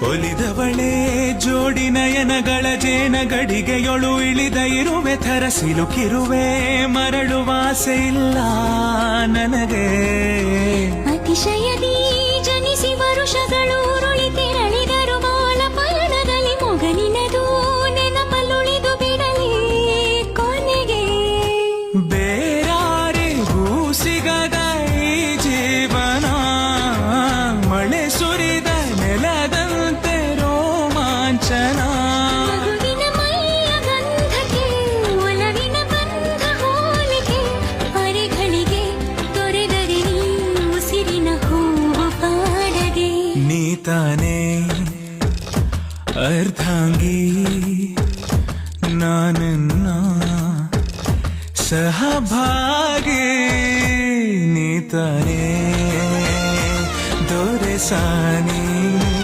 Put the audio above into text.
ಒಲಿದವಳೆ ಜೋಡಿ ನಯನಗಳ ಜೇನ ಗಡಿಗೆಯೊಳು ಇಳಿದ ಇರುವೆ ಥರ ಸಿಲುಕಿರುವೆ ಮರಳುವ ಆಸೆ ಇಲ್ಲ ನನಗೆ ಅತಿಶಯದಿ ಜನಿಸಿ ವರುಷಗಳು ಉರುಳಿ ತೆರಳಿದರು ಮೌಲ ಪಯಣದಲ್ಲಿ ಮೊಗಲಿನದು ನೆನಪಲುಳಿದು ಬಿಡಲಿ ಕೊನೆಗೆ ಬೇರಾರಿಗೂ ಸಿಗದ ಈ ಜೀವನ ಮಳೆ ಸುರಿದ ನೆಲದಂತೆ ರೋಮಾಂಚನ ಮಗುವಿನ ಮೈಯ ಗಂಧಕ್ಕೆ ಒಲವಿನ ಬಂಧ ಹೋಲಿಕೆ ಅರೆಗಳಿಗೆ ತೊರೆದರೆ ನೀ ಉಸಿರಿನ ಹೂವು ಪಾಡದೆ ನೀ ತಾನೇ ಅರ್ಧಾಂಗಿ ನಾನನ್ನ ಸಹಭಾಗಿ ನೀ ತಾನೇ ದೊರೆಸಾನಿ